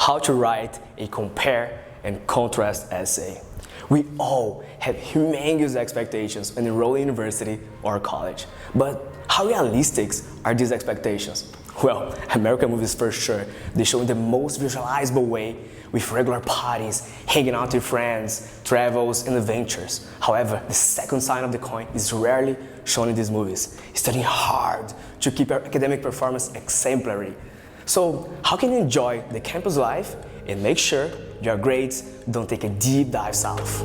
how to write a compare and contrast essay. We all have humongous expectations when enrolling in university or college, but how realistic are these expectations? Well, American movies for sure, they show in the most visualizable way with regular parties, hanging out with friends, travels and adventures. However, the second side of the coin is rarely shown in these movies, studying hard to keep your academic performance exemplary. So, how can you enjoy the campus life and make sure your grades don't take a deep dive south?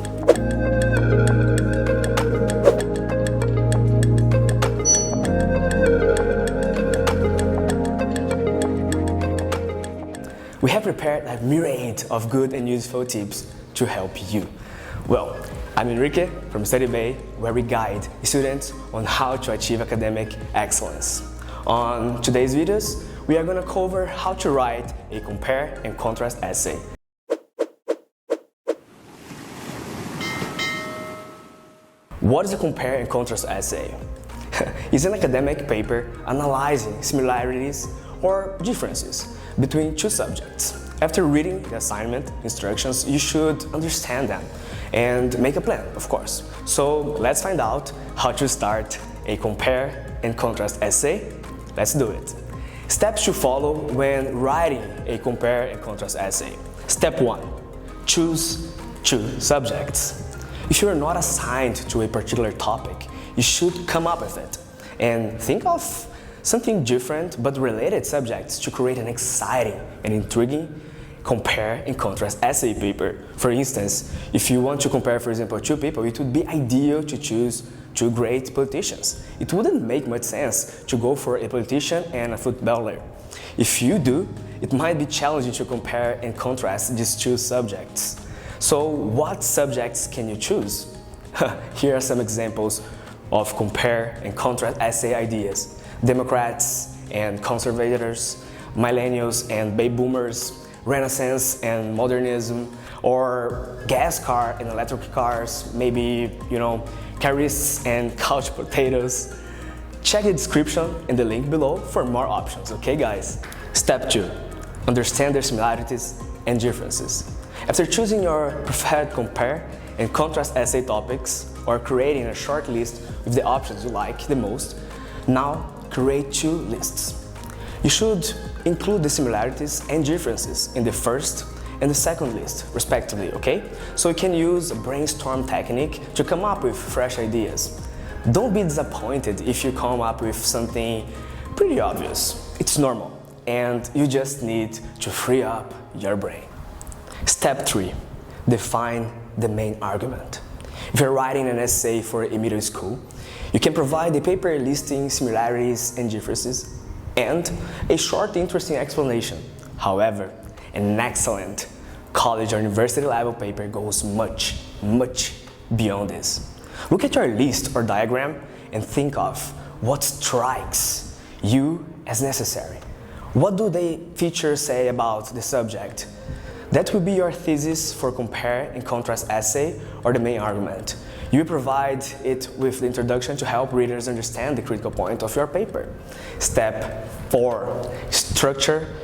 We have prepared a myriad of good and useful tips to help you. Well, I'm Enrique from Studybay, where we guide students on how to achieve academic excellence. On today's videos, we are going to cover how to write a compare and contrast essay. What is a compare and contrast essay? It's an academic paper analyzing similarities or differences between two subjects. After reading the assignment instructions, you should understand them and make a plan, of course. So let's find out how to start a compare and contrast essay. Let's do it. Steps to follow when writing a compare and contrast essay. Step 1. Choose two subjects. If you are not assigned to a particular topic, you should come up with it and think of something different but related subjects to create an exciting and intriguing compare and contrast essay paper. For instance, if you want to compare, for example, two people, it would be ideal to choose two great politicians. It wouldn't make much sense to go for a politician and a footballer. If you do, it might be challenging to compare and contrast these two subjects. So what subjects can you choose? Here are some examples of compare and contrast essay ideas. Democrats and conservators, millennials and baby boomers, Renaissance and modernism, or gas car and electric cars, maybe, carrots and couch potatoes. Check the description and the link below for more options, okay guys? Step 2. Understand their similarities and differences. After choosing your preferred compare and contrast essay topics or creating a short list with the options you like the most, now create two lists. You should include the similarities and differences in the first and the second list, respectively, okay? So you can use a brainstorm technique to come up with fresh ideas. Don't be disappointed if you come up with something pretty obvious. It's normal, and you just need to free up your brain. Step 3. Define the main argument. If you're writing an essay for a middle school, you can provide a paper listing similarities and differences and a short, interesting explanation. However, an excellent college or university level paper goes much beyond this. Look at your list or diagram and think of what strikes you as necessary. What do the features say about the subject? That will be your thesis for compare and contrast essay or the main argument. You provide it with the introduction to help readers understand the critical point of your paper. Step 4. Structure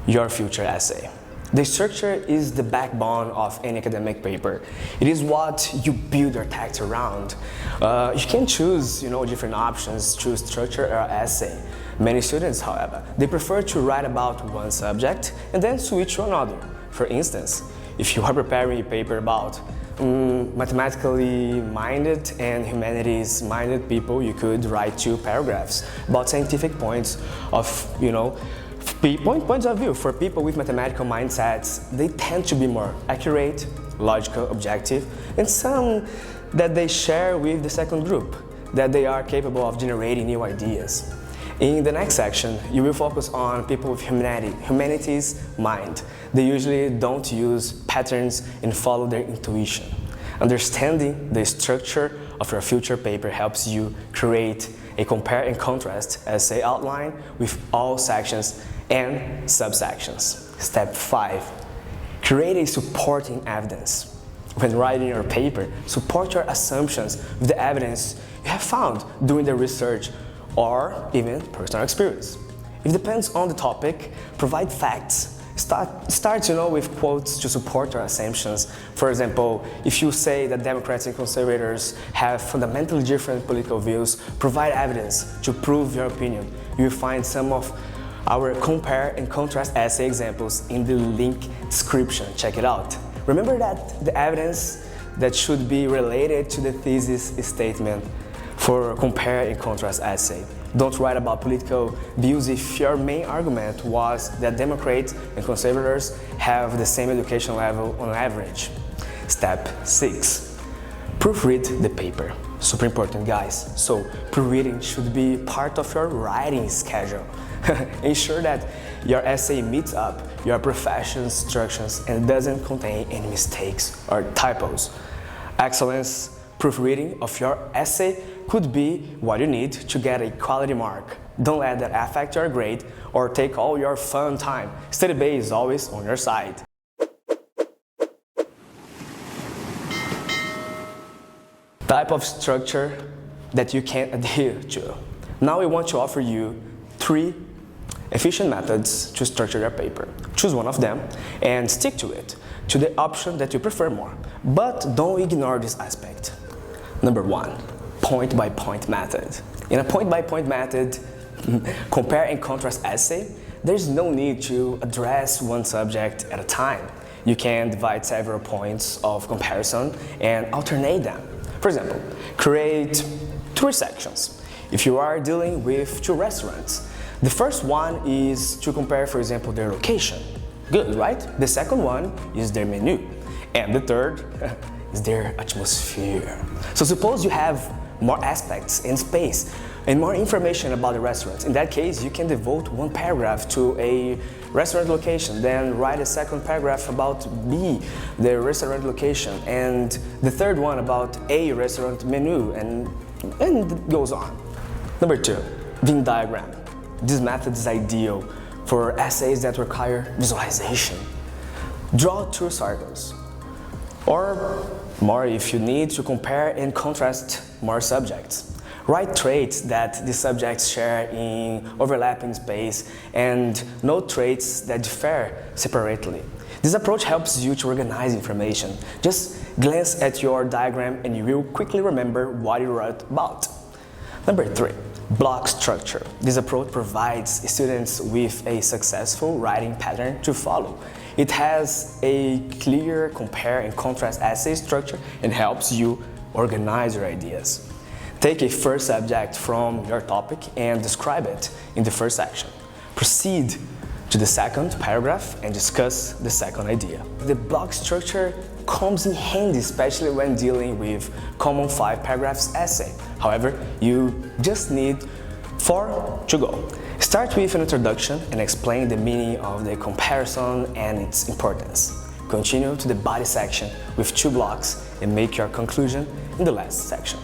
your future essay. The structure is the backbone of any academic paper. It is what you build your text around. You can choose, different options to structure your essay. Many students, however, they prefer to write about one subject and then switch to another. For instance, if you are preparing a paper about mathematically minded and humanities minded people, you could write 2 paragraphs about scientific points of, points of view. For people with mathematical mindsets, they tend to be more accurate, logical, objective, and some that they share with the second group, that they are capable of generating new ideas. In the next section, you will focus on people with humanities mind. They usually don't use patterns and follow their intuition. Understanding the structure of your future paper helps you create a compare and contrast essay outline with all sections and subsections. Step 5. Create a supporting evidence. When writing your paper, support your assumptions with the evidence you have found during the research or even personal experience. If it depends on the topic, provide facts, Start with quotes to support your assumptions. For example, if you say that Democrats and conservators have fundamentally different political views, provide evidence to prove your opinion. You will find some of our compare and contrast essay examples in the link description. Check it out. Remember that the evidence that should be related to the thesis statement for compare and contrast essay. Don't write about political views if your main argument was that Democrats and conservators have the same education level on average. Step 6. Proofread the paper. Super important, guys. So proofreading should be part of your writing schedule. Ensure that your essay meets up your profession's instructions and doesn't contain any mistakes or typos. Excellence proofreading of your essay could be what you need to get a quality mark. Don't let that affect your grade or take all your fun time. Studybay is always on your side. Type of structure that you can adhere to. Now we want to offer you 3 efficient methods to structure your paper. Choose one of them and stick to it, to the option that you prefer more. But don't ignore this aspect. Number 1, point-by-point method. In a point-by-point method, compare and contrast essay, there's no need to address one subject at a time. You can divide several points of comparison and alternate them. For example, create 3 sections. If you are dealing with 2 restaurants, the first one is to compare, for example, their location. Good, right? The second one is their menu. And the third is their atmosphere. So suppose you have more aspects and space and more information about the restaurant. In that case, you can devote 1 paragraph to a restaurant location, then write a second paragraph about B, the restaurant location, and the third one about A restaurant menu, and it goes on. Number 2, Venn diagram. This method is ideal for essays that require visualization. Draw 2 circles, or more if you need to compare and contrast more subjects. Write traits that the subjects share in overlapping space and note traits that differ separately. This approach helps you to organize information. Just glance at your diagram and you will quickly remember what you wrote about. Number 3, block structure. This approach provides students with a successful writing pattern to follow. It has a clear compare and contrast essay structure and helps you organize your ideas. Take a first subject from your topic and describe it in the first section. Proceed to the second paragraph and discuss the second idea. The block structure comes in handy, especially when dealing with common 5 paragraphs essay. However, you just need 4 to go. Start with an introduction and explain the meaning of the comparison and its importance. Continue to the body section with 2 blocks and make your conclusion in the last section.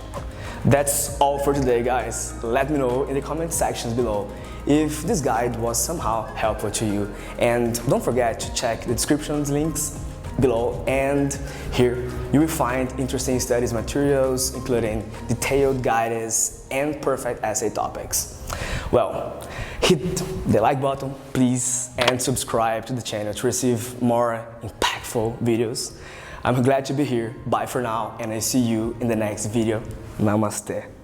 That's all for today, guys. Let me know in the comment sections below if this guide was somehow helpful to you. And don't forget to check the description links below, and here you will find interesting studies materials including detailed guidance and perfect essay topics. Well, hit the like button please and subscribe to the channel to receive more impactful videos. I'm glad to be here. Bye for now, and I see you in the next video. Namaste.